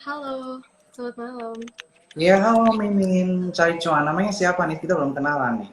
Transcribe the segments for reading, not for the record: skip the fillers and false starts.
Halo, selamat malam. Ya, halo Mimin, cari cuan. Namanya siapa nih? Kita belum kenalan nih.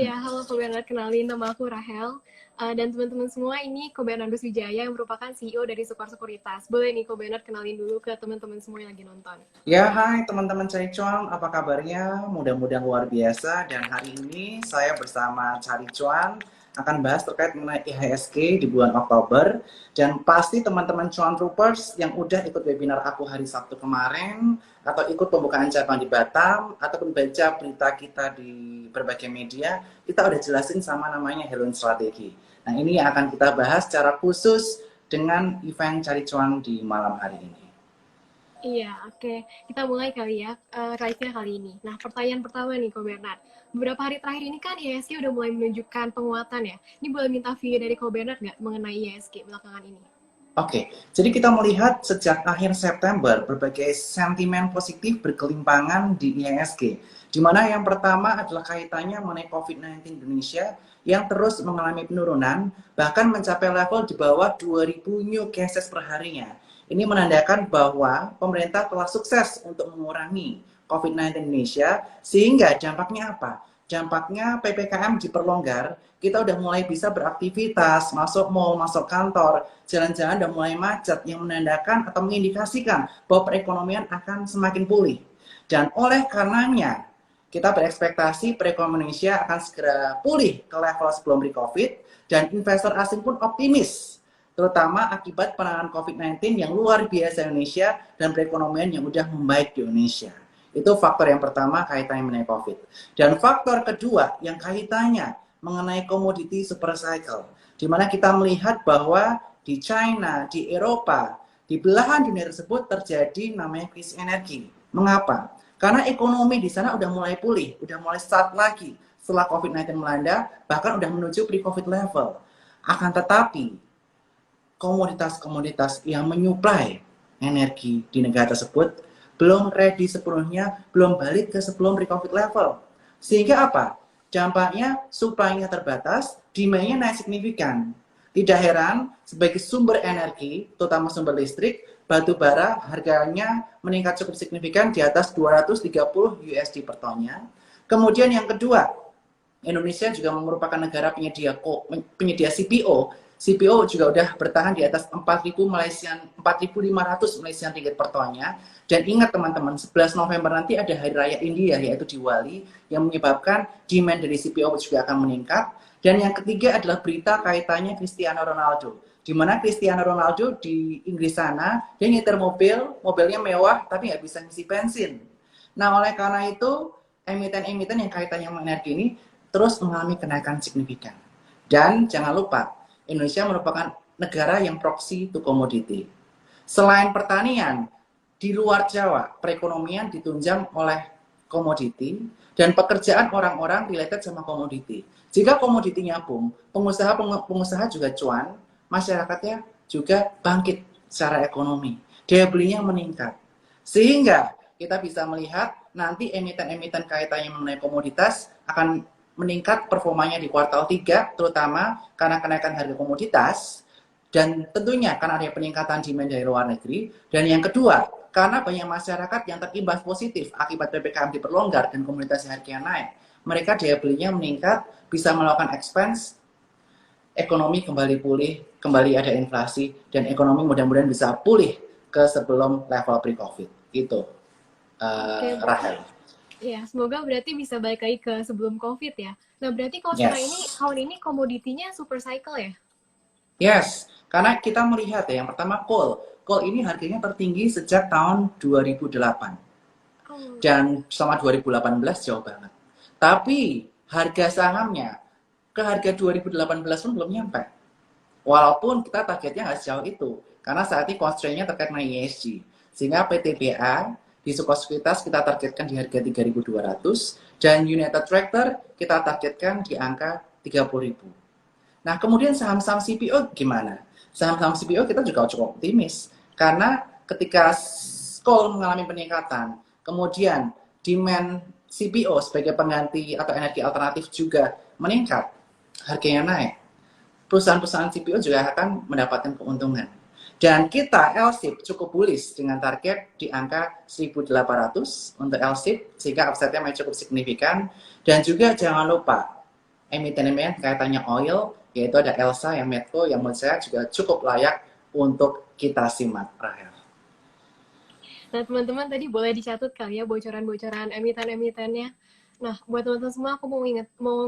Iya, halo Ko Bernard, kenalin nama aku Rahel. Dan teman-teman semua, ini Ko Bernardus Wijaya yang merupakan CEO dari Sukor Sekuritas. Boleh nih Ko Bernard kenalin dulu ke teman-teman semua yang lagi nonton. Ya, hai teman-teman cari cuan. Apa kabarnya? Mudah-mudahan luar biasa. Dan hari ini saya bersama Cari Cuan akan bahas terkait mengenai IHSG di bulan Oktober. Dan pasti teman-teman cuan troopers yang udah ikut webinar aku hari Sabtu kemarin, atau ikut pembukaan cabang di Batam, ataupun baca berita kita di berbagai media, kita udah jelasin sama namanya Helon Strategi. Nah, ini yang akan kita bahas secara khusus dengan event Cari Cuan di malam hari ini. Iya, oke. Kita mulai kali ya, live-nya kali ini. Nah, pertanyaan pertama nih Ko Bernard. Beberapa hari terakhir ini kan IHSG udah mulai menunjukkan penguatan ya. Ini boleh minta view dari Ko Bernard nggak mengenai IHSG belakangan ini? Oke, jadi kita melihat sejak akhir September berbagai sentimen positif berkelimpangan di IHSG. Di mana yang pertama adalah kaitannya mengenai COVID-19 Indonesia yang terus mengalami penurunan, bahkan mencapai level di bawah 2000 new cases per harinya. Ini menandakan bahwa pemerintah telah sukses untuk mengurangi COVID-19 Indonesia, sehingga dampaknya apa? Dampaknya PPKM diperlonggar, kita udah mulai bisa beraktivitas, masuk mall, masuk kantor, jalan-jalan udah mulai macet, yang menandakan atau mengindikasikan bahwa perekonomian akan semakin pulih. Dan oleh karenanya, kita berekspektasi perekonomian Indonesia akan segera pulih ke level sebelum pre-COVID, dan investor asing pun optimis, terutama akibat penanganan COVID-19 yang luar biasa Indonesia dan perekonomian yang udah membaik di Indonesia. Itu faktor yang pertama kaitannya mengenai COVID. Dan faktor kedua yang kaitannya mengenai komoditi super cycle, di mana kita melihat bahwa di China, di Eropa, di belahan dunia tersebut terjadi namanya krisis energi. Mengapa? Karena ekonomi di sana udah mulai pulih, udah mulai start lagi setelah COVID-19 melanda, bahkan udah menuju pre-COVID level. Akan tetapi, komoditas-komoditas yang menyuplai energi di negara tersebut belum ready sepenuhnya, belum balik ke sebelum pre-COVID level. Sehingga apa? Dampaknya supply-nya terbatas, demand-nya naik signifikan. Tidak heran, sebagai sumber energi, terutama sumber listrik, batu bara harganya meningkat cukup signifikan di atas 230 USD per tonnya. Kemudian yang kedua, Indonesia juga merupakan negara penyedia CPO. CPO juga udah bertahan di atas 4.500 Malaysian ringgit per tonnya. Dan ingat teman-teman, 11 November nanti ada Hari Raya India, yaitu Diwali, yang menyebabkan demand dari CPO juga akan meningkat. Dan yang ketiga adalah berita kaitannya Cristiano Ronaldo, di mana Cristiano Ronaldo di Inggris sana, dia nyetir mobil, mobilnya mewah, tapi nggak bisa ngisi bensin. Nah, oleh karena itu, emiten-emiten yang kaitannya dengan energi ini terus mengalami kenaikan signifikan. Dan jangan lupa, Indonesia merupakan negara yang proxy to commodity. Selain pertanian, di luar Jawa, perekonomian ditunjang oleh komoditi dan pekerjaan orang-orang related sama komoditi. Jika komoditinya boom, pengusaha juga cuan, masyarakatnya juga bangkit secara ekonomi. Daya belinya meningkat. Sehingga kita bisa melihat nanti emiten-emiten kaitannya mengenai komoditas akan meningkat performanya di kuartal 3, terutama karena kenaikan harga komoditas, dan tentunya karena ada peningkatan demand dari luar negeri. Dan yang kedua, karena banyak masyarakat yang terimbas positif akibat PPKM diperlonggar dan komoditas harganya naik, mereka daya belinya meningkat, bisa melakukan expense, ekonomi kembali pulih, kembali ada inflasi, dan ekonomi mudah-mudahan bisa pulih ke sebelum level pre-COVID. Itu, Oke, Rahel. ya, semoga berarti bisa balik lagi ke sebelum COVID ya. Nah, berarti kalau sekarang ini, Yes. tahun ini komoditinya super cycle ya? Yes, karena kita melihat ya, yang pertama coal. Coal ini harganya tertinggi sejak tahun 2008. Oh, Dan selama 2018 jauh banget. Tapi harga sahamnya ke harga 2018 pun belum nyampe. Walaupun kita targetnya nggak sejauh itu. Karena saat ini constraint-nya terkait dengan ESG. Sehingga PTBA di Sekuritas kita targetkan di harga 3.200 dan United Tractor kita targetkan di angka 30.000. Nah, kemudian saham-saham CPO gimana? Saham-saham CPO kita juga cukup optimis. Karena ketika coal mengalami peningkatan, kemudian demand CPO sebagai pengganti atau energi alternatif juga meningkat, harganya naik, perusahaan-perusahaan CPO juga akan mendapatkan keuntungan. Dan kita LSIP cukup bullish dengan target di angka 1.800 untuk LSIP, sehingga upside-nya masih cukup signifikan. Dan juga jangan lupa emiten-emiten kaitannya oil, yaitu ada Elsa yang Medco, yang menurut saya juga cukup layak untuk kita simak, Rahel. Nah, teman-teman tadi boleh dicatat kali ya bocoran-bocoran emiten-emitennya. Nah, buat teman-teman semua, aku mau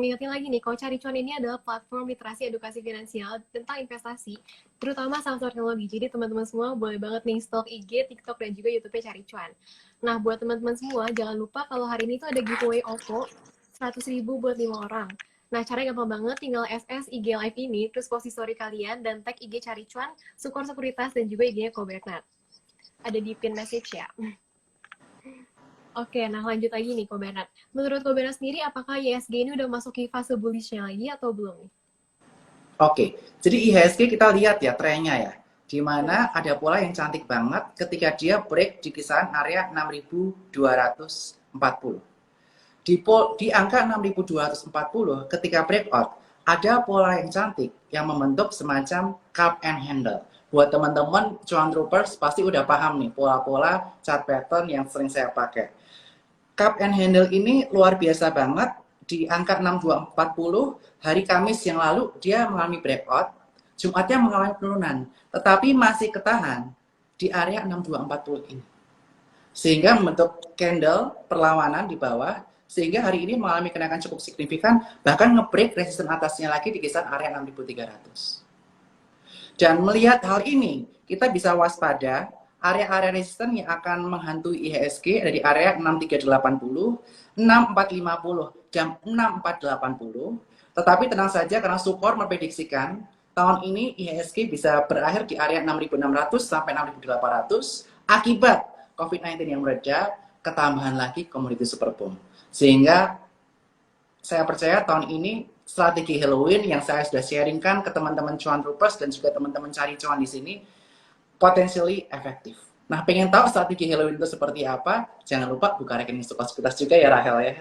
ngingetin lagi nih, kalau Cari Cuan ini adalah platform literasi edukasi finansial tentang investasi, terutama saham teknologi. Jadi teman-teman semua boleh banget nih stalk IG, TikTok, dan juga YouTube-nya Cari Cuan. Nah, buat teman-teman semua, jangan lupa kalau hari ini tuh ada giveaway OVO 100.000 buat 5 orang. Nah, caranya gampang banget, tinggal SS IG Live ini, terus post story kalian, dan tag IG Cari Cuan, Sukor Sekuritas, dan juga IG-nya Kobernat. Ada di pin message ya. Oke, nah lanjut lagi nih Ko Bernard. Menurut Ko Bernard sendiri, apakah IHSG ini udah masuk ke fase bullish-nya lagi atau belum nih? Oke, jadi IHSG kita lihat ya trennya ya, di mana ada pola yang cantik banget ketika dia break di kisaran area 6.240. Di angka 6.240 ketika breakout, ada pola yang cantik yang membentuk semacam cup and handle. Buat teman-teman cuan troopers pasti udah paham nih pola-pola chart pattern yang sering saya pakai. Cup and handle ini luar biasa banget di angka 6240 hari Kamis yang lalu dia mengalami breakout, Jumatnya mengalami penurunan, tetapi masih ketahan di area 6240 ini. Sehingga membentuk candle perlawanan di bawah, sehingga hari ini mengalami kenaikan cukup signifikan, bahkan nge-break resisten atasnya lagi di kisaran area 6300. Dan melihat hal ini, kita bisa waspada area-area resisten yang akan menghantui IHSG ada di area 6380, 6450, dan 6480. Tetapi tenang saja karena Sukor memprediksikan tahun ini IHSG bisa berakhir di area 6600 sampai 6800 akibat COVID-19 yang mereda, ketambahan lagi komoditi super boom. Sehingga saya percaya tahun ini strategi Halloween yang saya sudah sharingkan ke teman-teman cuan troopers dan juga teman-teman cari cuan di sini potentially efektif. Nah, pengen tahu strategi Halloween itu seperti apa? Jangan lupa buka rekening Sekuritas juga ya Rahel ya.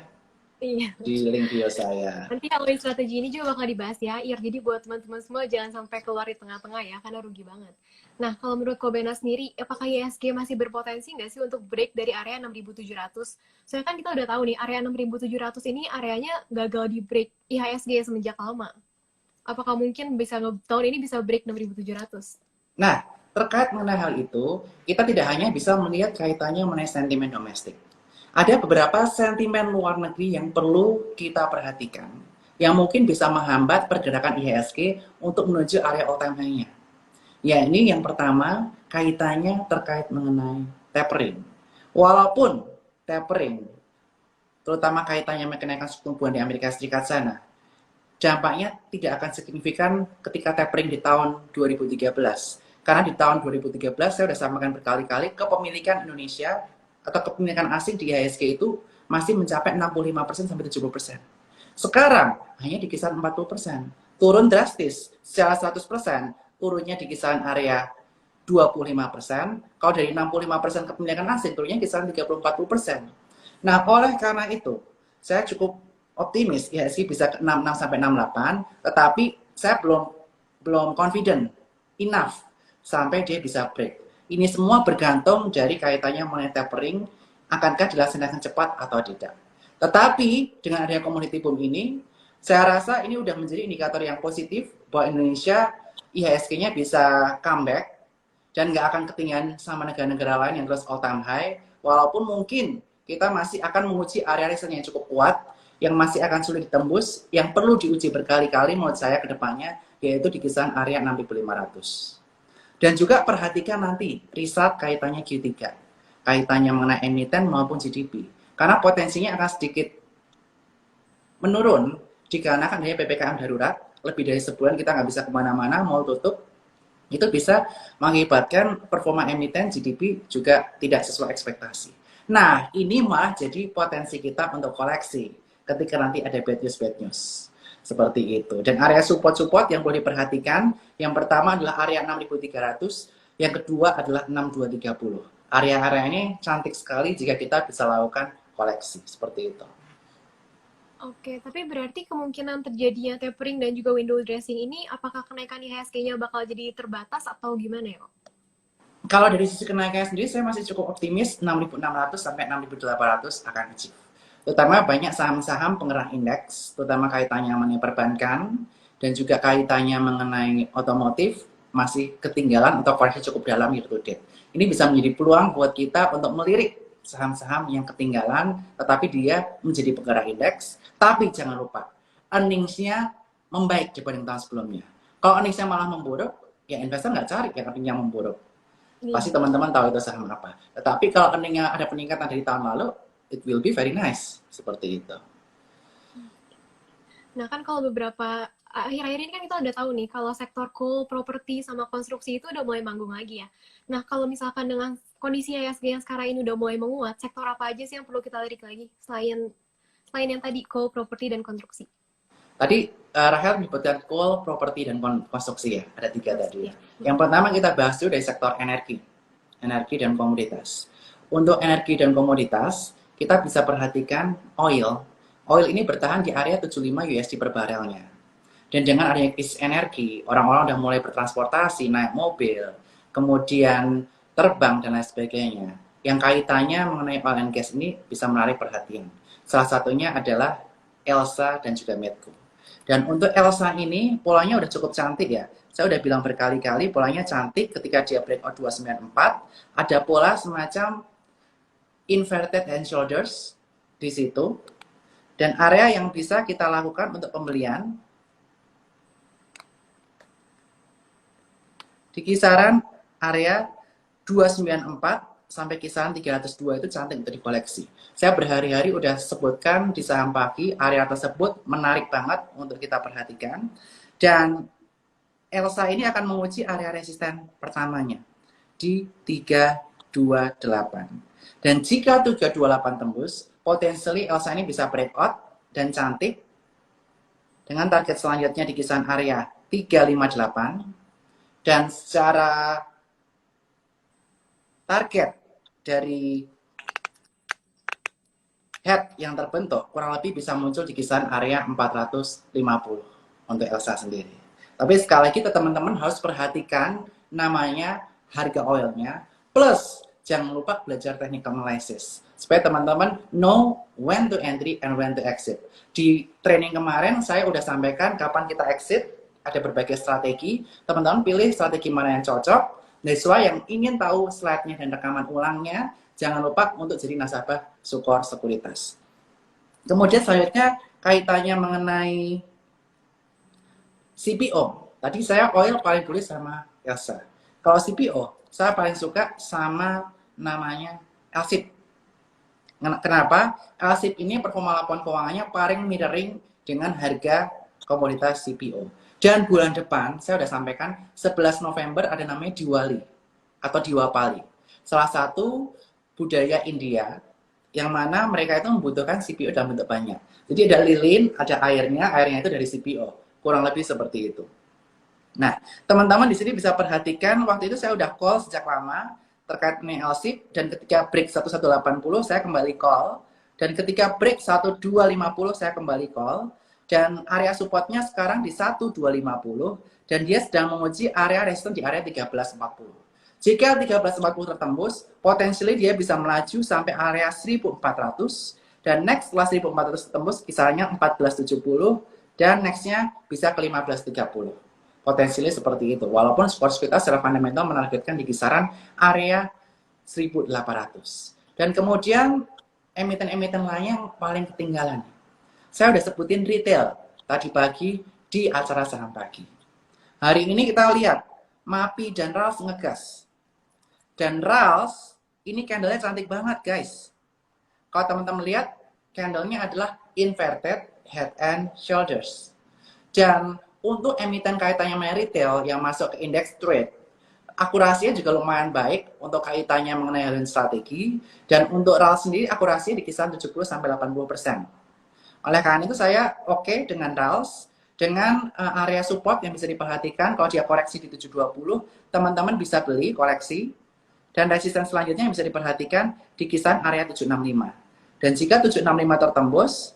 Iya. Di link bio saya. Nanti Halloween strategi ini juga bakal dibahas ya, Ir. Jadi buat teman-teman semua jangan sampai keluar di tengah-tengah ya, karena rugi banget. Nah, kalau menurut Kobena sendiri, apakah IHSG masih berpotensi nggak sih untuk break dari area 6.700? Soalnya kan kita udah tahu nih, area 6.700 ini areanya gagal di break IHSG semenjak lama. Apakah mungkin tahun ini bisa break 6.700? Nah, terkait mengenai hal itu, kita tidak hanya bisa melihat kaitannya mengenai sentimen domestik. Ada beberapa sentimen luar negeri yang perlu kita perhatikan, yang mungkin bisa menghambat pergerakan IHSG untuk menuju area all-time high-nya. Ya, ini yang pertama kaitannya terkait mengenai tapering. Walaupun tapering, terutama kaitannya kenaikan suku bunga di Amerika Serikat sana, dampaknya tidak akan signifikan ketika tapering di tahun 2013. Karena di tahun 2013 saya sudah sampaikan berkali-kali kepemilikan Indonesia atau kepemilikan asing di IHSG itu masih mencapai 65% sampai 70%. Sekarang hanya di kisaran 40%. Turun drastis secara 100%, turunnya di kisaran area 25%. Kalau dari 65% kepemilikan asing, turunnya kisaran 30-40%. Nah, oleh karena itu, saya cukup optimis IHSG bisa ke 66 sampai 68, tetapi saya belum confident enough sampai dia bisa break. Ini semua bergantung dari kaitannya mengenai tapering, akankah dilaksanakan cepat atau tidak. Tetapi dengan adanya commodity boom ini, saya rasa ini udah menjadi indikator yang positif bahwa Indonesia IHSG-nya bisa comeback dan nggak akan ketinggian sama negara-negara lain yang terus all time high, walaupun mungkin kita masih akan menguji area resisten yang cukup kuat, yang masih akan sulit ditembus, yang perlu diuji berkali-kali menurut saya ke depannya, yaitu di kisaran area 6.500. Dan juga perhatikan nanti riset kaitannya Q3, kaitannya mengenai emiten maupun GDP, karena potensinya akan sedikit menurun dikarenakan adanya PPKM darurat, lebih dari sebulan kita nggak bisa kemana-mana, mau tutup, itu bisa mengakibatkan performa emiten GDP juga tidak sesuai ekspektasi. Nah, ini malah jadi potensi kita untuk koleksi ketika nanti ada bad news. Seperti itu. Dan area support yang boleh diperhatikan, yang pertama adalah area 6.300, yang kedua adalah 6.230. Area-area ini cantik sekali jika kita bisa lakukan koleksi. Seperti itu. Oke, tapi berarti kemungkinan terjadinya tapering dan juga window dressing ini, apakah kenaikan IHSG-nya bakal jadi terbatas atau gimana ya? Kalau dari sisi kenaikannya sendiri, saya masih cukup optimis 6.600 sampai 6.800 akan achieve. Terutama banyak saham-saham penggerak indeks, terutama kaitannya mengenai perbankan, dan juga kaitannya mengenai otomotif, masih ketinggalan atau koreksi cukup dalam year to date. Ini bisa menjadi peluang buat kita untuk melirik saham-saham yang ketinggalan, tetapi dia menjadi penggerak indeks. Tapi jangan lupa, earnings-nya membaik dibanding tahun sebelumnya. Kalau earnings-nya malah memburuk, ya investor nggak cari yang earnings-nya memburuk. Pasti Iya. teman-teman tahu itu saham apa. Tetapi kalau earnings-nya ada peningkatan dari tahun lalu, it will be very nice. Seperti itu. Nah kan kalau beberapa akhir-akhir ini kan kita udah tahu nih kalau sektor coal, properti sama konstruksi itu udah mulai manggung lagi ya. Nah kalau misalkan dengan kondisi IHSG yang sekarang ini udah mulai menguat, sektor apa aja sih yang perlu kita lirik lagi selain selain yang tadi coal, properti dan konstruksi? Tadi Rahel menyebutkan coal, properti, dan konstruksi ya. Ada 3 tadi ya. Ya. Yang pertama kita bahas dulu dari sektor energi. Energi dan komoditas. Untuk energi dan komoditas, kita bisa perhatikan oil. Oil ini bertahan di area 75 USD per barelnya. Dan dengan adanya krisis energi, orang-orang udah mulai bertransportasi, naik mobil, kemudian terbang, dan lain sebagainya. Yang kaitannya mengenai oil and gas ini bisa menarik perhatian. Salah satunya adalah Elsa dan juga Medco. Dan untuk Elsa ini polanya udah cukup cantik ya. Saya udah bilang berkali-kali polanya cantik ketika dia breakout 294. Ada pola semacam inverted hand shoulders di situ. Dan area yang bisa kita lakukan untuk pembelian di kisaran area 294 sampai kisaran 302 itu cantik untuk dikoleksi. Saya berhari-hari udah sebutkan di saham pagi, area tersebut menarik banget untuk kita perhatikan. Dan Elsa ini akan menguji area resisten pertamanya di 328. Dan jika 328 tembus, potensially Elsa ini bisa breakout dan cantik dengan target selanjutnya di kisaran area 358. Dan secara target dari head yang terbentuk kurang lebih bisa muncul di kisaran area 450 untuk Elsa sendiri. Tapi sekali lagi teman-teman harus perhatikan namanya harga oilnya, plus jangan lupa belajar technical analysis supaya teman-teman know when to entry and when to exit. Di training kemarin saya udah sampaikan kapan kita exit, ada berbagai strategi. Teman-teman pilih strategi mana yang cocok. Siswa yang ingin tahu slide-nya dan rekaman ulangnya, jangan lupa untuk jadi nasabah Sukor Sekuritas. Kemudian selanjutnya kaitannya mengenai CPO. Tadi saya oil paling dulu sama Elsa. Kalau CPO, saya paling suka sama namanya LSIP. Kenapa? LSIP ini performa laporan keuangannya paling mirroring dengan harga komoditas CPO. Dan bulan depan, saya sudah sampaikan, 11 November ada namanya Diwali atau Diwapali. Salah satu budaya India yang mana mereka itu membutuhkan CPO dalam bentuk banyak. Jadi ada lilin, ada airnya itu dari CPO. Kurang lebih seperti itu. Nah, teman-teman di sini bisa perhatikan, waktu itu saya udah call sejak lama terkait dengan LSIP, dan ketika break 1180 saya kembali call, dan ketika break 1250 saya kembali call. Dan area supportnya sekarang di 1250 dan dia sedang menguji area resistance di area 1340. Jika 1340 tertembus, potensialnya dia bisa melaju sampai area 1400 dan next setelah 1400 tertembus kisarannya 1470 dan nextnya bisa ke 1530. Potensialnya seperti itu. Walaupun Sekuritas secara fundamental menargetkan di kisaran area 1800. Dan kemudian emiten-emiten lain yang paling ketinggalan. Saya udah sebutin retail tadi pagi di acara saham pagi. Hari ini kita lihat MAPI dan RALS ngegas. Dan RALS ini candlenya cantik banget guys. Kalau teman-teman lihat, candlenya adalah inverted head and shoulders. Dan untuk emiten kaitannya dengan retail yang masuk ke index trade, akurasinya juga lumayan baik untuk kaitannya mengenai hal strategi. Dan untuk RALS sendiri akurasinya di kisaran 70-80%. Oleh karena itu saya oke dengan RALS, dengan area support yang bisa diperhatikan kalau dia koreksi di 720, teman-teman bisa beli koreksi, dan resisten selanjutnya yang bisa diperhatikan di kisaran area 765. Dan jika 765 tertembus,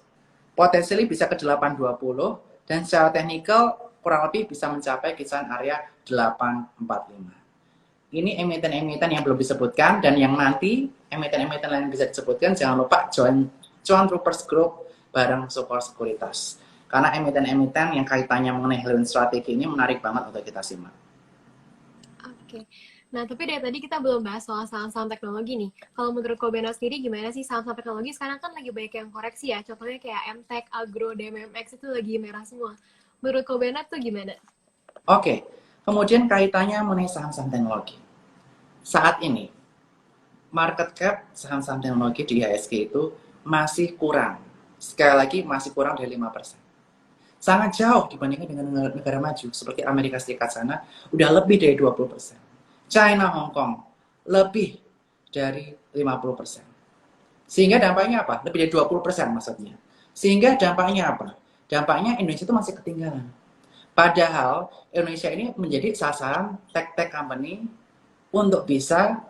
potensially bisa ke 820, dan secara teknikal kurang lebih bisa mencapai kisaran area 845. ini emiten-emiten yang belum disebutkan, dan yang nanti emiten-emiten lain bisa disebutkan, jangan lupa join Troopers Group bareng Sukor Sekuritas. Karena emiten-emiten yang kaitannya mengenai hilirin strategi ini menarik banget untuk kita simak. Oke. Nah, tapi dari tadi kita belum bahas soal saham-saham teknologi nih. Kalau menurut Ko Bernard sendiri gimana sih saham-saham teknologi? Sekarang kan lagi banyak yang koreksi ya. Contohnya kayak MTech, Agro, DMMX itu lagi merah semua. Menurut Ko Bernard tuh gimana? Oke, kemudian kaitannya mengenai saham-saham teknologi. Saat ini, market cap saham-saham teknologi di IHSG itu masih kurang. Sekali lagi, masih kurang dari 5%. Sangat jauh dibandingkan dengan negara maju, seperti Amerika Serikat sana, udah lebih dari 20%. China, Hong Kong, lebih dari 50%. Sehingga dampaknya apa? Lebih dari 20% maksudnya. Sehingga dampaknya apa? Dampaknya Indonesia itu masih ketinggalan. Padahal Indonesia ini menjadi sasaran tech company untuk bisa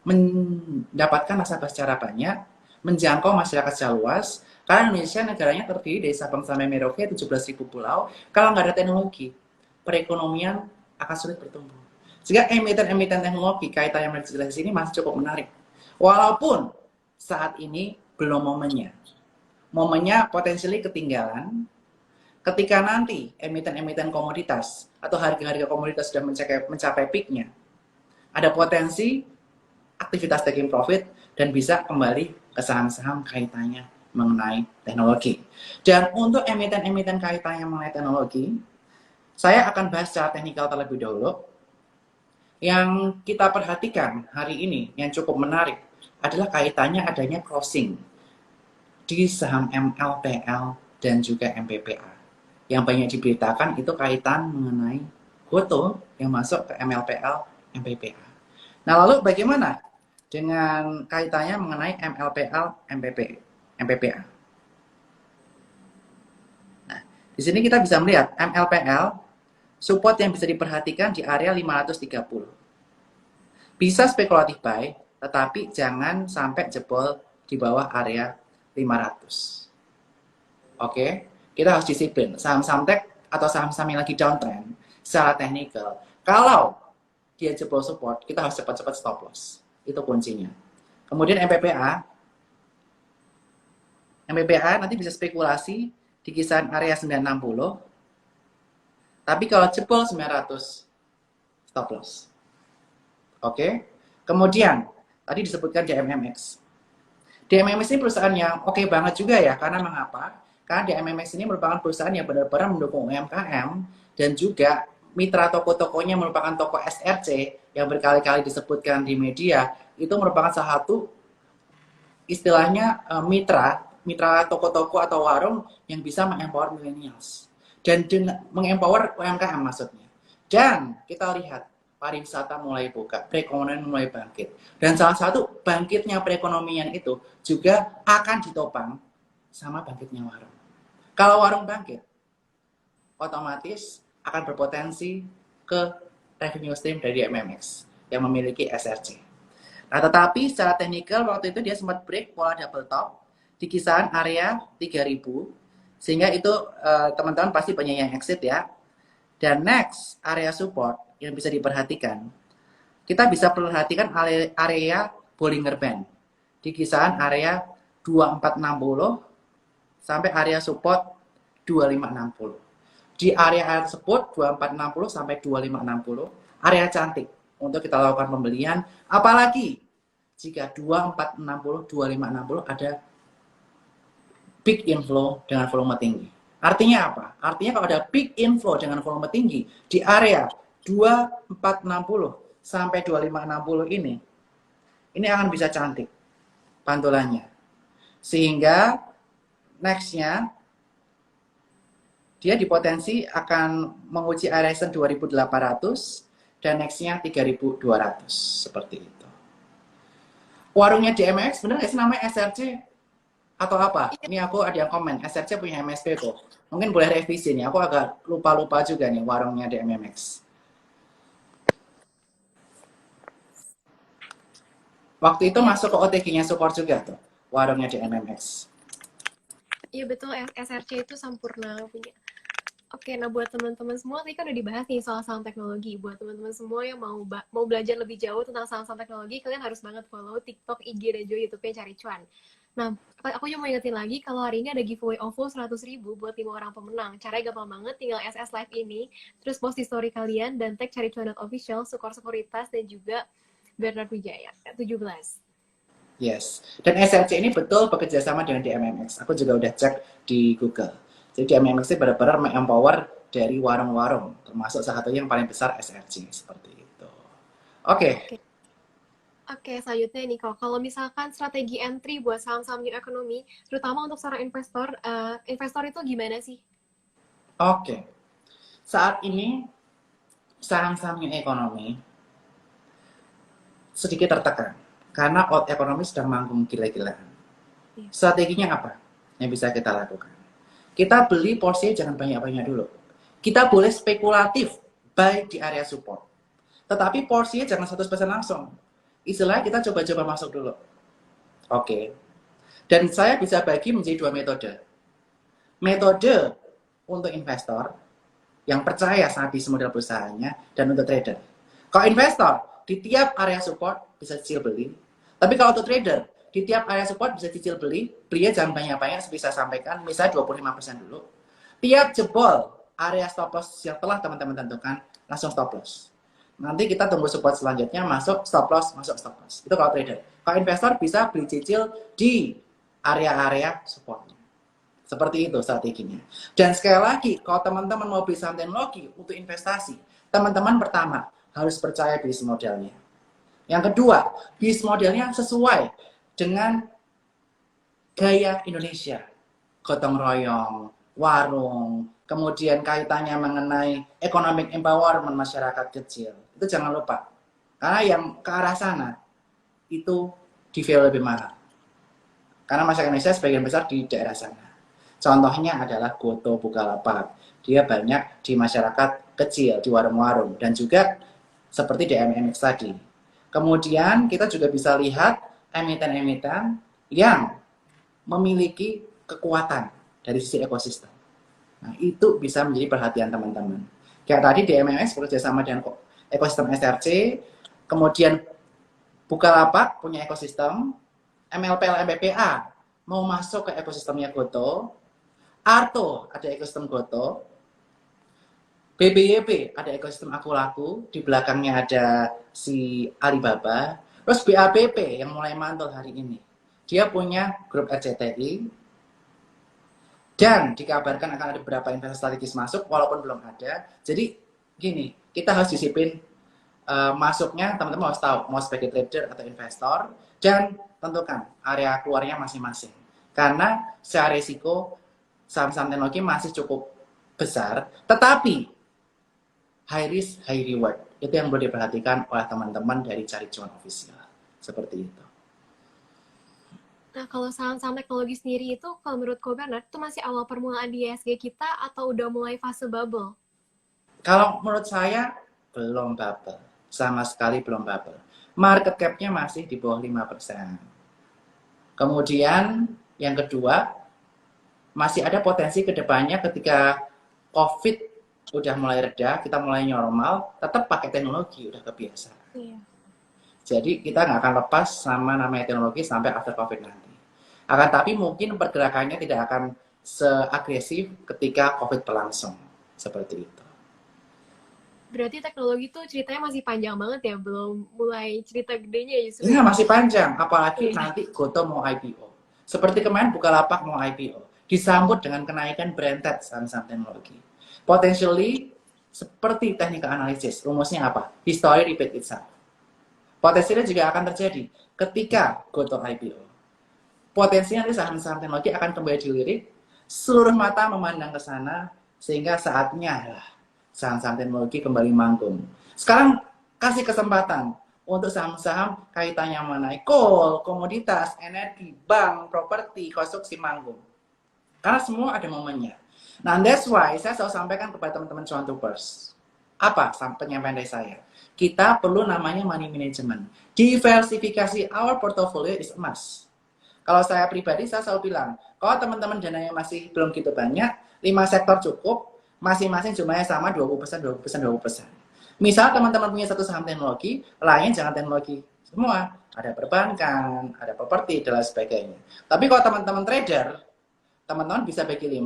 mendapatkan nasabah secara banyak, menjangkau masyarakat secara luas, karena Indonesia negaranya terdiri dari Sabang sampai Merauke, 17.000 pulau. Kalau nggak ada teknologi, perekonomian akan sulit bertumbuh. Sehingga emiten-emiten teknologi kaitannya dengan digitalisasi ini masih cukup menarik. Walaupun saat ini belum momennya. Momennya potensially ketinggalan, ketika nanti emiten-emiten komoditas atau harga-harga komoditas sudah mencapai peaknya, ada potensi aktivitas taking profit dan bisa kembali ke saham-saham kaitannya mengenai teknologi. Dan untuk emiten-emiten kaitannya mengenai teknologi, saya akan bahas secara teknikal terlebih dahulu. Yang kita perhatikan hari ini yang cukup menarik adalah kaitannya adanya crossing di saham MLPL dan juga MPPA. Yang banyak diberitakan itu kaitan mengenai Gotoh yang masuk ke MLPL, MPPA. Nah, lalu bagaimana dengan kaitannya mengenai MLPL, MPPA? Nah, di sini kita bisa melihat MLPL, support yang bisa diperhatikan di area 530. Bisa spekulatif buy, tetapi jangan sampai jebol di bawah area 500. Oke, kita harus disiplin. Saham-saham tech atau saham-saham yang lagi downtrend secara teknikal, kalau dia jebol support, kita harus cepat-cepat stop loss. Itu kuncinya. Kemudian MPPA nanti bisa spekulasi di kisaran area 960. Tapi kalau jebol 900, stop loss. Oke. Kemudian tadi disebutkan DMMX. DMMX ini perusahaan yang oke banget juga ya, karena mengapa? Karena DMMX ini merupakan perusahaan yang benar-benar mendukung UMKM dan juga mitra toko-tokonya merupakan toko SRC yang berkali-kali disebutkan di media, itu merupakan salah satu istilahnya mitra toko-toko atau warung yang bisa mengempower millennials dan mengempower UMKM maksudnya. Dan kita lihat pariwisata mulai buka, perekonomian mulai bangkit. Dan salah satu bangkitnya perekonomian itu juga akan ditopang sama bangkitnya warung. Kalau warung bangkit, otomatis akan berpotensi ke revenue stream dari MMX yang memiliki SRC. Nah, tetapi secara teknikal waktu itu dia sempat break pola double top di kisaran area 3000, sehingga itu teman-teman pasti banyak yang exit ya. Dan next area support yang bisa diperhatikan, kita bisa perhatikan area Bollinger Band di kisaran area 2460 sampai area support 2560. Di area tersebut 2460 sampai 2560 area cantik untuk kita lakukan pembelian, apalagi jika 2460 2560 ada big inflow dengan volume tinggi. Artinya apa? Artinya kalau ada big inflow dengan volume tinggi di area 2460 sampai 2560 ini akan bisa cantik pantulannya. Sehingga nextnya dia dipotensi akan menguji area 2800 dan nextnya 3200 seperti itu. Warungnya DMX bener nggak sih namanya SRC atau apa? Ini aku ada yang komen, SRC punya MSP kok. Mungkin boleh revisi nih, aku agak lupa-lupa juga nih warungnya DMMX. Waktu itu masuk ke OTG-nya support juga tuh, warungnya DMMX. Iya betul, SRC itu Sampurna punya. Oke, nah buat teman-teman semua, tadi kan udah dibahas nih soal saham teknologi. Buat teman-teman semua yang mau belajar lebih jauh tentang saham-saham teknologi, kalian harus banget follow TikTok, IG, dan juga YouTube-nya Cari Cuan. Nah, aku cuma mau ingetin lagi kalau hari ini ada giveaway OVO 100.000 buat 5 orang pemenang. Caranya gampang banget, tinggal SS Live ini, terus post di story kalian, dan tag Cari Cuan.official, Sukor Sekuritas, dan juga Bernard Wijaya, 17. Yes. Dan SRC ini betul bekerja sama dengan DMMX. Aku juga udah cek di Google. Jadi DMMX ini benar-benar empower dari warung-warung, termasuk salah satu yang paling besar SRC seperti itu. Oke. Oke. Oke, selanjutnya nih kalau misalkan strategi entry buat saham-saham new economy, terutama untuk seorang investor, investor itu gimana sih? Oke. Saat ini saham-saham new economy sedikit tertekan karena old economy sedang manggung gila-gilaan. Iya. Strateginya apa yang bisa kita lakukan? Kita beli porsinya jangan banyak-banyak dulu. Kita boleh spekulatif buy di area support. Tetapi porsinya jangan 100% langsung. Istilahnya kita coba-coba masuk dulu. Oke. Dan saya bisa bagi menjadi dua metode. Metode untuk investor yang percaya sama bisnis model perusahaannya dan untuk trader. Kalau investor, di tiap area support bisa cicil beli. Tapi kalau untuk trader, di tiap area support bisa cicil beli, belinya jangan banyak-banyak, bisa sampaikan, misalnya 25% dulu. Tiap jebol area stop loss yang telah teman-teman tentukan, langsung stop loss. Nanti kita tunggu support selanjutnya, masuk stop loss, masuk stop loss. Itu kalau trader. Kalau investor bisa beli cicil di area-area supportnya. Seperti itu strateginya. Dan sekali lagi, kalau teman-teman mau beli saham teknologi untuk investasi, teman-teman pertama harus percaya bisnis modelnya. Yang kedua, bisnis modelnya sesuai dengan gaya Indonesia. Gotong royong, warung, kemudian kaitannya mengenai economic empowerment masyarakat kecil. Itu jangan lupa. Karena yang ke arah sana, itu di value lebih mahal. Karena masyarakat Indonesia sebagian besar di daerah sana. Contohnya adalah Goto Bukalapak. Dia banyak di masyarakat kecil, di warung-warung. Dan juga seperti DMMX tadi. Kemudian kita juga bisa lihat emiten-emiten yang memiliki kekuatan dari sisi ekosistem. Nah, itu bisa menjadi perhatian teman-teman. Kayak tadi DMMX bekerja sama dengan ekosistem SRC, kemudian Bukalapak punya ekosistem, MLPL MPPA mau masuk ke ekosistemnya Goto, Arto ada ekosistem Goto, BBYP ada ekosistem Aku Laku, di belakangnya ada si Alibaba, terus BAPP yang mulai mantul hari ini. Dia punya grup RCTI, dan dikabarkan akan ada beberapa investasi strategis masuk, walaupun belum ada. Jadi gini, kita harus disiplin masuknya, teman-teman harus tahu mau sebagai trader atau investor, dan tentukan area keluarnya masing-masing. Karena secara risiko saham-saham teknologi masih cukup besar, tetapi high risk, high reward. Itu yang perlu diperhatikan oleh teman-teman dari Cari Cuan Official. Seperti itu. Nah, kalau saham-saham teknologi sendiri itu, kalau menurut Ko Bernard, itu masih awal permulaan di ISG kita atau udah mulai fase bubble? Kalau menurut saya, belum bubble. Sama sekali belum bubble. Market cap-nya masih di bawah 5%. Kemudian, yang kedua, masih ada potensi ke depannya ketika COVID udah mulai reda, kita mulai normal, tetap pakai teknologi, udah kebiasa. Iya. Jadi kita nggak akan lepas sama namanya teknologi sampai after COVID nanti. Akan tapi mungkin pergerakannya tidak akan seagresif ketika COVID berlangsung. Seperti itu. Berarti teknologi tuh ceritanya masih panjang banget ya, belum mulai cerita gedenya justru. Iya, masih panjang, apalagi Iya. nanti Goto mau IPO. Seperti kemarin Bukalapak mau IPO, disambut dengan kenaikan branded saham-saham teknologi. Potentially seperti teknik analisis, rumusnya apa? History repeat itself. Potensinya juga akan terjadi ketika Goto IPO. Potensinya nanti saham-saham teknologi akan kembali dilirik, seluruh mata memandang ke sana, sehingga saatnya lah saham-saham teknologi kembali manggung. Sekarang kasih kesempatan untuk saham-saham kaitannya mengenai coal, komoditas, energi, bank, properti, konstruksi manggung. Karena semua ada momennya. Nah, that's why saya selalu sampaikan kepada teman-teman cuan tubers. Apa penyampaian dari saya? Kita perlu namanya money management. Diversifikasi our portfolio is a must. Kalau saya pribadi, saya selalu bilang, kalau teman-teman dananya masih belum gitu banyak, 5 sektor cukup, Masing-masing jumlahnya sama 20%, 20%, 20%. Misal teman-teman punya satu saham teknologi, lain jangan teknologi semua. Ada perbankan, ada properti, dan lain sebagainya. Tapi kalau teman-teman trader, teman-teman bisa bagi 5,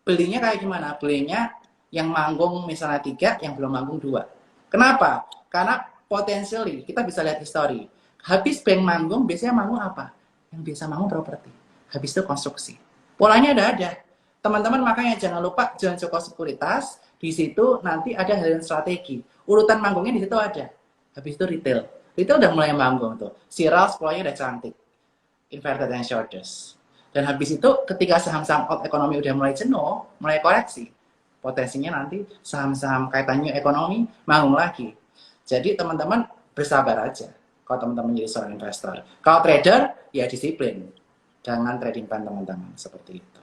belinya kayak gimana? Belinya yang manggung misalnya 3, yang belum manggung 2. Kenapa? Karena potentially, kita bisa lihat history. Habis bank manggung, biasanya manggung apa? Yang biasa manggung properti. Habis itu konstruksi. Polanya ada. Teman-teman makanya jangan lupa jangan cukup sekuritas. Di situ nanti ada hal strategi. Urutan manggungnya di situ ada. Habis itu retail. Retail udah mulai manggung tuh. Sirals polanya udah cantik. Inverted and shoulders. Dan habis itu ketika saham-saham out ekonomi udah mulai jenuh, mulai koreksi, potensinya nanti saham-saham kaitannya ekonomi manggung lagi. Jadi teman-teman bersabar aja kalau teman-teman jadi seorang investor. Kalau trader ya disiplin. Jangan trading plan teman-teman seperti itu.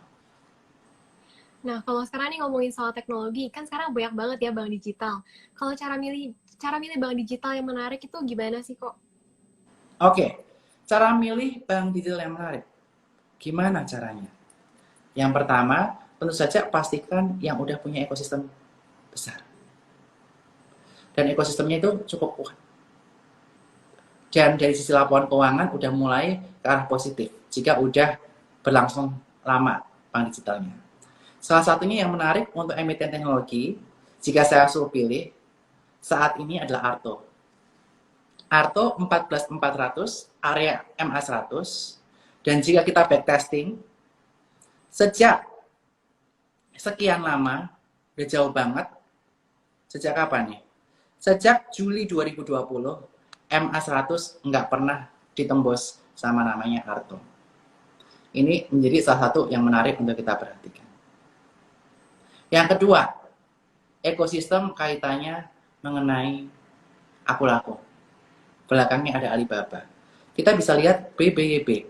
Nah, kalau sekarang nih ngomongin soal teknologi, kan sekarang banyak banget ya bank digital. Kalau cara milih bank digital yang menarik itu gimana sih kok? Oke, cara milih bank digital yang menarik. Gimana caranya? Yang pertama, tentu saja pastikan yang udah punya ekosistem besar. Dan ekosistemnya itu cukup kuat. Dan dari sisi laporan keuangan udah mulai ke arah positif jika udah berlangsung lama bank digitalnya. Salah satunya yang menarik untuk emiten teknologi, jika saya suruh pilih, saat ini adalah Arto. Arto 14400, area MA 100, dan jika kita backtesting, sejak sekian lama, udah jauh banget, sejak kapan nih? Sejak Juli 2020, MA 100 nggak pernah ditembus sama namanya Arto. Ini menjadi salah satu yang menarik untuk kita perhatikan. Yang kedua, ekosistem kaitannya mengenai aku laku. Belakangnya ada Alibaba. Kita bisa lihat BBYB.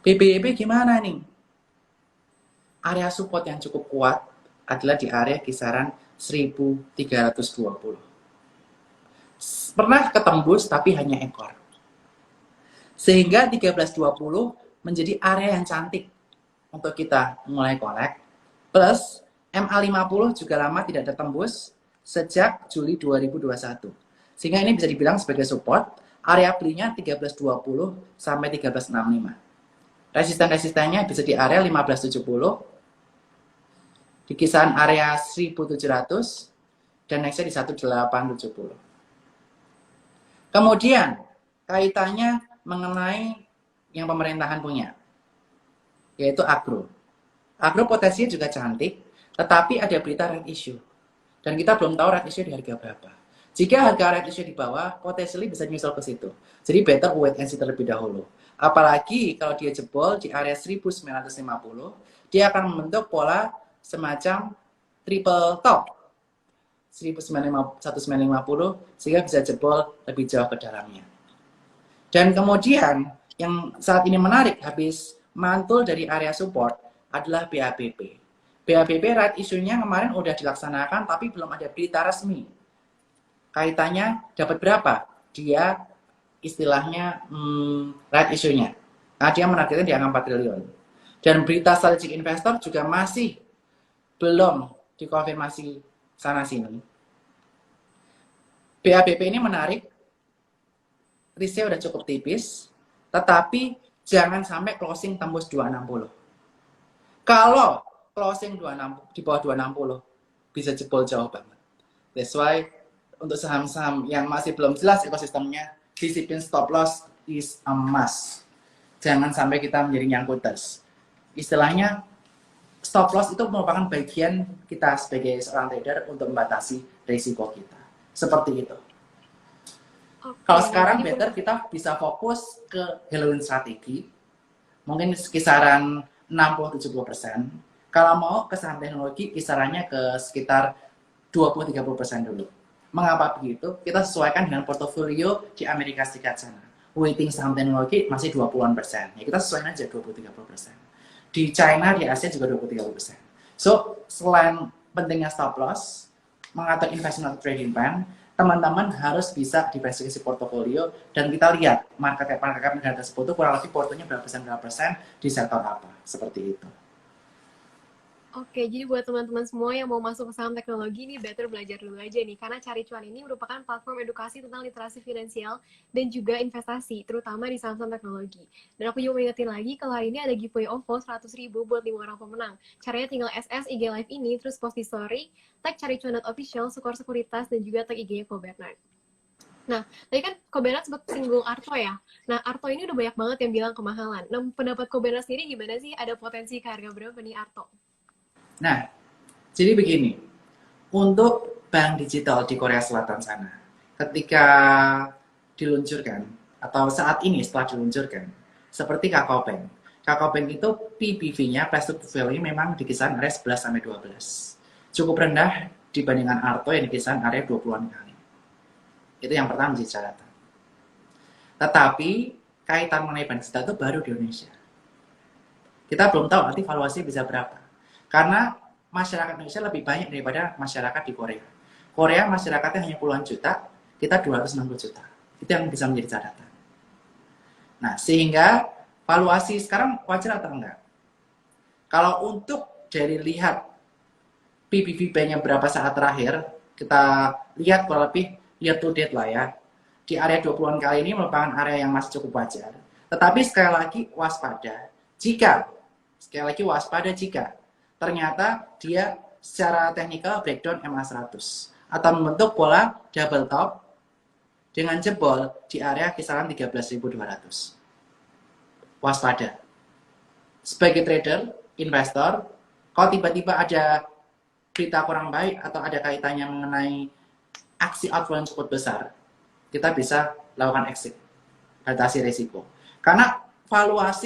BBYB gimana nih? Area support yang cukup kuat adalah di area kisaran 1320. Pernah ketembus tapi hanya ekor. Sehingga 1320 menjadi area yang cantik untuk kita mulai collect. Plus MA50 juga lama tidak tertembus sejak Juli 2021. Sehingga ini bisa dibilang sebagai support, area belinya 1320 sampai 1365. Resisten-resistennya bisa di area 1570, di kisaran area 1700, dan nextnya di 1870. Kemudian kaitannya mengenai yang pemerintahan punya, yaitu agro. Agro potensinya juga cantik, tetapi ada berita red issue. Dan kita belum tahu red issue di harga berapa. Jika harga red issue di bawah, potensially bisa nyusul ke situ. Jadi better wait and see terlebih dahulu. Apalagi kalau dia jebol di area 1950, dia akan membentuk pola semacam triple top. 1950, sehingga bisa jebol lebih jauh ke dalamnya. Dan kemudian, yang saat ini menarik, habis mantul dari area support, adalah BABP. BABP right issue-nya kemarin udah dilaksanakan, tapi belum ada berita resmi. Kaitannya dapat berapa? Dia istilahnya right issue-nya. Nah, dia menargetkan di angka 4 triliun. Dan berita strategic investor juga masih belum dikonfirmasi sana-sini. BABP ini menarik, risknya udah cukup tipis, tetapi jangan sampai closing tembus 260. Kalau closing 26, di bawah 260 bisa jebol jauh banget. That's why untuk saham-saham yang masih belum jelas ekosistemnya, disiplin stop loss is a must. Jangan sampai kita menjadi nyangkuters. Istilahnya stop loss itu merupakan bagian kita sebagai seorang trader untuk membatasi risiko kita. Seperti itu. Kalau sekarang better kita bisa fokus ke Halloween strategi. Mungkin kisaran 60-70%. Kalau mau ke saham teknologi, kisarannya ke sekitar 20-30% dulu. Mengapa begitu? Kita sesuaikan dengan portofolio di Amerika Serikat sana. Weighting saham teknologi masih 20-an%. Ya kita sesuaikan aja 20-30%. Di China, di Asia juga 20-30%. So, selain pentingnya stop loss, mengatur investment trading plan, teman-teman harus bisa diversifikasi portofolio dan kita lihat market cap negara tersebut itu kurang lebih portonya berapa persen di sektor apa, seperti itu. Oke, jadi buat teman-teman semua yang mau masuk ke saham teknologi ini better belajar dulu aja nih, karena Cari Cuan ini merupakan platform edukasi tentang literasi finansial dan juga investasi, terutama di saham-saham teknologi. Dan aku juga mau ingetin lagi, kalau hari ini ada giveaway OVO 100.000 buat 5 orang pemenang. Caranya tinggal SS IG Live ini, terus post di story, tag caricuan.official, Sukor Sekuritas, dan juga tag IG-nya Ko Bernard. Nah, tadi kan Ko Bernard sempat singgung Arto ya. Nah, Arto ini udah banyak banget yang bilang kemahalan. Nah, pendapat Ko Bernard sendiri gimana sih? Ada potensi ke harga berapa nih Arto? Nah, jadi begini, untuk bank digital di Korea Selatan sana, ketika diluncurkan, atau saat ini setelah diluncurkan, seperti KakaoBank. KakaoBank itu PBV-nya, price to book value memang di kisaran area 11-12. Cukup rendah dibandingkan Arto yang di kisaran area 20-an kali. Itu yang pertama menjadi catatan. Tetapi, kaitan mengenai bank digital itu baru di Indonesia. Kita belum tahu nanti valuasinya bisa berapa. Karena masyarakat Indonesia lebih banyak daripada masyarakat di Korea. Korea masyarakatnya hanya puluhan juta, kita 260 juta. Itu yang bisa menjadi catatan. Nah, sehingga valuasi sekarang wajar atau enggak? Kalau untuk dari lihat PBV bank-nya berapa saat terakhir, kita lihat kurang lebih year to date lah ya. Di area 20-an kali ini merupakan area yang masih cukup wajar. Tetapi sekali lagi waspada. Sekali lagi waspada jika ternyata dia secara teknikal breakdown MA100 atau membentuk pola double top dengan jebol di area kisaran 13.200. Waspada. Sebagai trader, investor, kalau tiba-tiba ada berita kurang baik atau ada kaitannya mengenai aksi outflow yang cukup besar, kita bisa lakukan exit, batasi risiko. Karena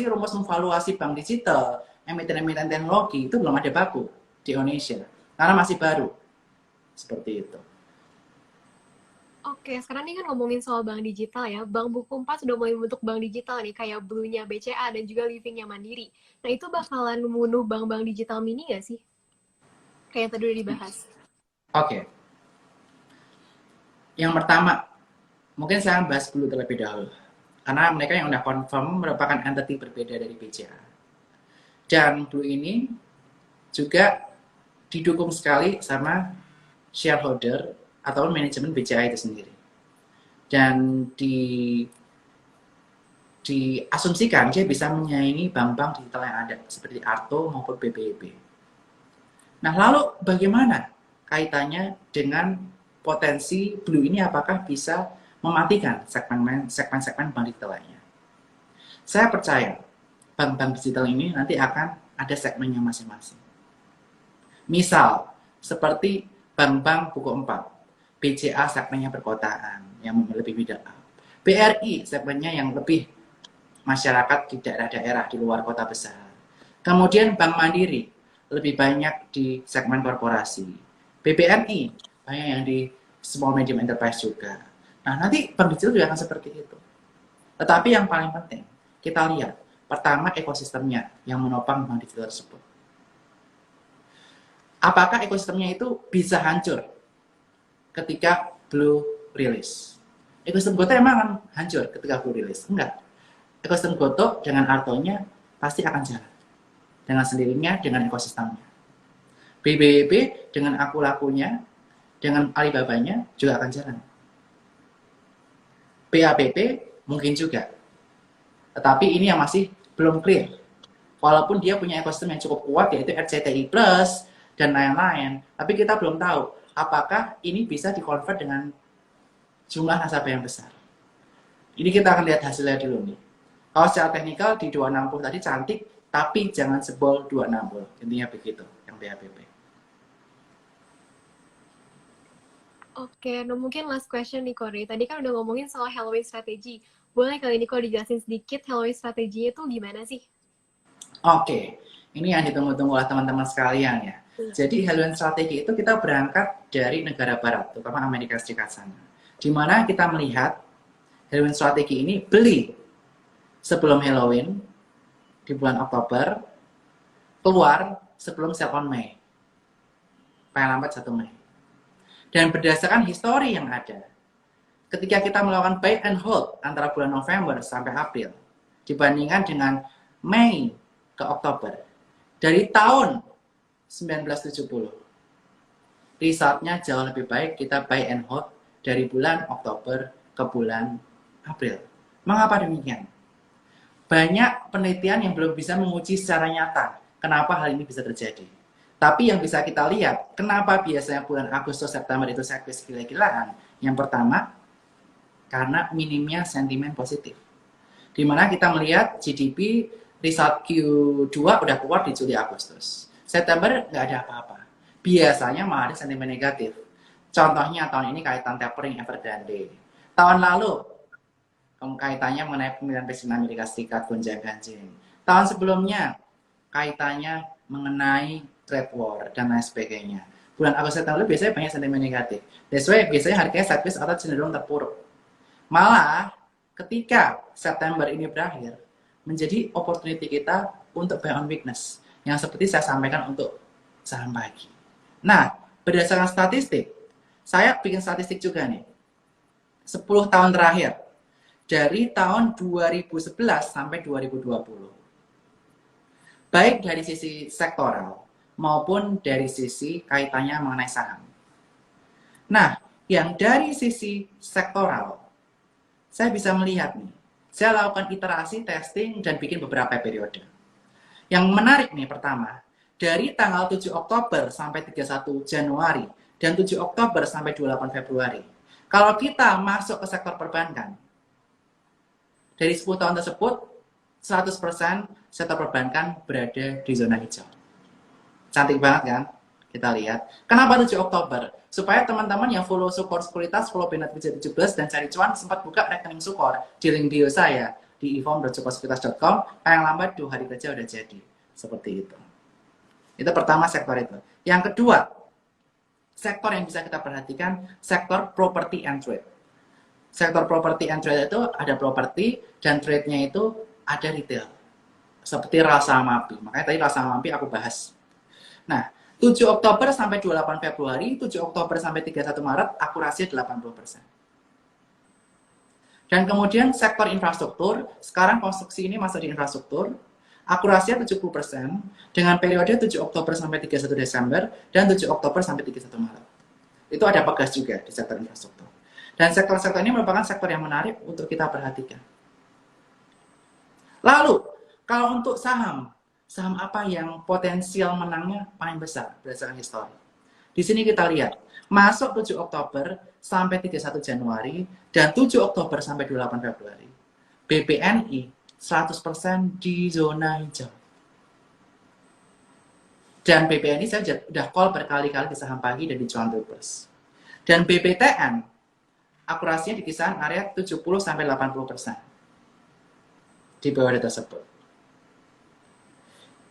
rumus memvaluasi bank digital, emiten-emiten teknologi itu belum ada baku di Indonesia, karena masih baru. Seperti itu. Oke, sekarang ini kan ngomongin soal bank digital ya. Bank Buku 4 sudah mulai membentuk bank digital nih, kayak Blue-nya BCA dan juga Living-nya Mandiri. Nah, itu bakalan membunuh bank-bank digital mini nggak sih? Kayak yang tadi udah dibahas. Oke. Yang pertama, mungkin saya bahas dulu terlebih dahulu. Karena mereka yang udah confirm merupakan entity berbeda dari BCA. Dan Blue ini juga didukung sekali sama shareholder atau manajemen BCA itu sendiri. Dan diasumsikan dia bisa menyaingi bank-bank digital yang ada seperti Arto maupun BBB. Nah, lalu bagaimana kaitannya dengan potensi Blue ini, apakah bisa mematikan segmen-segmen bank digital lainnya? Saya percaya bank-bank digital ini nanti akan ada segmennya masing-masing. Misal, seperti bank-bank Buku 4, BCA segmennya perkotaan yang lebih middle up. BRI segmennya yang lebih masyarakat di daerah-daerah di luar kota besar. Kemudian Bank Mandiri lebih banyak di segmen korporasi. BBNI banyak yang di small medium enterprise juga. Nah, nanti bank digital juga akan seperti itu. Tetapi yang paling penting, kita lihat pertama ekosistemnya yang menopang bank digital tersebut. Apakah ekosistemnya itu bisa hancur ketika Blue rilis? Ekosistem Goto emang akan hancur ketika Blue rilis? Enggak. Ekosistem Goto dengan Arto-nya pasti akan jalan. Dengan sendirinya, dengan ekosistemnya. BBB dengan aku-lakunya, dengan Alibaba-nya juga akan jalan. BAPP mungkin juga. Tetapi ini yang masih belum clear. Walaupun dia punya ekosistem yang cukup kuat, yaitu RCTI Plus, dan lain-lain. Tapi kita belum tahu apakah ini bisa dikonvert dengan jumlah nasabah yang besar. Ini kita akan lihat hasilnya dulu nih. Kalau secara teknikal di 260 tadi cantik, tapi jangan sebol 260. Intinya begitu, yang BAPP. Oke, nah mungkin last question nih Kori. Tadi kan udah ngomongin soal Halloween strategi. Boleh kali ini kalau dijelasin sedikit Halloween strategi itu gimana sih? Oke, ini yang ditunggu-tunggu oleh teman-teman sekalian ya. Jadi Halloween strategi itu kita berangkat dari negara barat, terutama Amerika Serikat sana. Di mana kita melihat Halloween strategi ini beli sebelum Halloween di bulan Oktober, keluar sebelum sale on Mei, paling lambat 1 Mei. Dan berdasarkan histori yang ada, ketika kita melakukan buy and hold antara bulan November sampai April, dibandingkan dengan Mei ke Oktober, dari tahun 1970. Resultnya jauh lebih baik kita buy and hold dari bulan Oktober ke bulan April. Mengapa demikian? Banyak penelitian yang belum bisa menguji secara nyata kenapa hal ini bisa terjadi. Tapi yang bisa kita lihat, kenapa biasanya bulan Agustus September itu sideways gila-gilaan? Yang pertama, karena minimnya sentimen positif. Di mana kita melihat GDP result Q2 udah keluar di Juli Agustus. September nggak ada apa-apa. Biasanya malah ada sentimen negatif. Contohnya tahun ini kaitan tapering Evergrande. Tahun lalu kaitannya mengenai pemilihan presiden Amerika Serikat gonjang-ganjing. Tahun sebelumnya kaitannya mengenai trade war dan lain sebagainya. Bulan Agustus September biasanya banyak sentimen negatif. That's why biasanya harganya sideways atau cenderung terpuruk. Malah ketika September ini berakhir, menjadi opportunity kita untuk buy on weakness. Yang seperti saya sampaikan untuk saham pagi. Nah, berdasarkan statistik, saya bikin statistik juga nih. 10 tahun terakhir, dari tahun 2011 sampai 2020. Baik dari sisi sektoral maupun dari sisi kaitannya mengenai saham. Nah, yang dari sisi sektoral, saya bisa melihat nih, saya lakukan iterasi, testing, dan bikin beberapa periode. Yang menarik nih pertama, dari tanggal 7 Oktober sampai 31 Januari, dan 7 Oktober sampai 28 Februari. Kalau kita masuk ke sektor perbankan, dari 10 tahun tersebut, 100% sektor perbankan berada di zona hijau. Cantik banget kan? Kita lihat. Kenapa 7 Oktober? Supaya teman-teman yang follow Sukor Sekuritas, follow Bennett 17 dan cari cuan sempat buka rekening Sukor di link bio saya di ifom.sukorsekuritas.com. Paling lambat 2 hari kerja udah jadi. Seperti itu. Itu pertama sektor itu. Yang kedua, sektor yang bisa kita perhatikan, sektor property and trade. Sektor property and trade itu ada property dan trade-nya itu ada retail. Seperti rasa mapi. Makanya tadi rasa mapi aku bahas. Nah, 7 Oktober sampai 28 Februari, 7 Oktober sampai 31 Maret, akurasinya 80%. Dan kemudian sektor infrastruktur, sekarang konstruksi ini masuk di infrastruktur, akurasinya 70%, dengan periode 7 Oktober sampai 31 Desember, dan 7 Oktober sampai 31 Maret. Itu ada pegas juga di sektor infrastruktur. Dan sektor-sektor ini merupakan sektor yang menarik untuk kita perhatikan. Lalu, kalau untuk saham, saham apa yang potensial menangnya paling besar berdasarkan histori? Di sini kita lihat, masuk 7 Oktober sampai 31 Januari, dan 7 Oktober sampai 28 Februari. BBNI 100% di zona hijau. Dan BBNI saya sudah call berkali-kali di saham pagi dan di cuan troopers. Dan BBTN, akurasinya di kisaran area 70-80% di periode tersebut.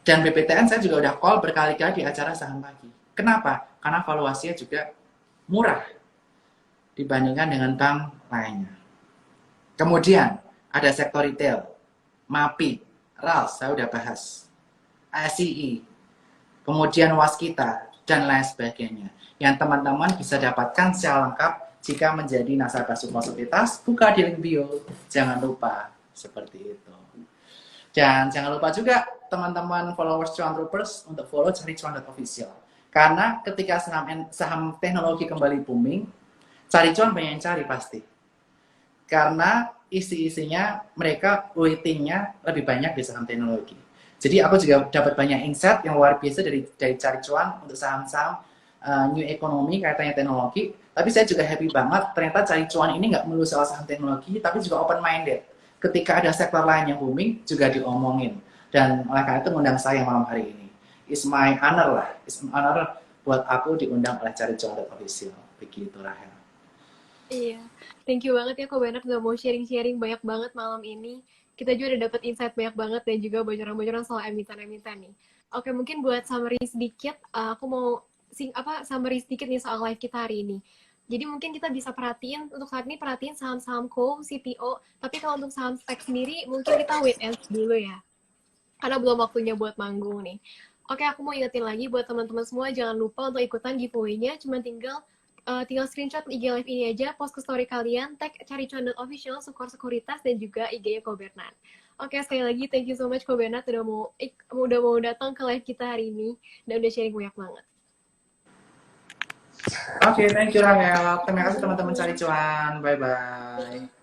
Dan BBTN saya juga udah call berkali-kali di acara saham pagi. Kenapa? Karena valuasinya juga murah dibandingkan dengan bank lainnya. Kemudian ada sektor retail, MAPI, RALS, saya udah bahas, ASII, kemudian Waskita, dan lain sebagainya. Yang teman-teman bisa dapatkan secara lengkap jika menjadi nasabah Sukor Sekuritas, buka di link bio, jangan lupa, seperti itu. Dan jangan lupa juga teman-teman followers Cuan Troopers untuk follow Cari Cuan.official. Karena ketika saham teknologi kembali booming, cari cuan banyak yang cari pasti. Karena isi-isinya mereka weightingnya lebih banyak di saham teknologi. Jadi aku juga dapat banyak insight yang luar biasa dari cari cuan untuk saham-saham new economy kaitannya teknologi. Tapi saya juga happy banget ternyata cari cuan ini nggak melulu soal saham teknologi, tapi juga open minded. Ketika ada sektor lain yang booming juga diomongin. Dan oleh karena itu mengundang saya malam hari ini. It's my honor lah. It's an honor buat aku diundang oleh Cari Cuan.official. Begitu Rahel. Iya, thank you banget ya Ko Bernard udah mau sharing-sharing banyak banget malam ini. Kita juga udah dapet insight banyak banget dan juga bocoran-bocoran soal emiten-emiten nih. Oke, mungkin buat summary sedikit, aku mau summary sedikit nih soal live kita hari ini. Jadi mungkin kita bisa perhatiin, untuk saat ini perhatiin saham-saham Co, CPO, tapi kalau untuk saham tech sendiri, mungkin kita wait and see dulu ya. Karena belum waktunya buat manggung nih. Oke, aku mau ingetin lagi buat teman-teman semua, jangan lupa untuk ikutan giveaway-nya, cuma tinggal screenshot IG Live ini aja, post ke story kalian, tag Cari Cuan.official, Sukor Sekuritas, dan juga IG-nya Ko Bernard. Oke, sekali lagi thank you so much Ko Bernard udah mau datang ke live kita hari ini dan udah sharing banyak banget. Oke, thank you Rahel. Terima kasih teman-teman cari cuan. Bye bye.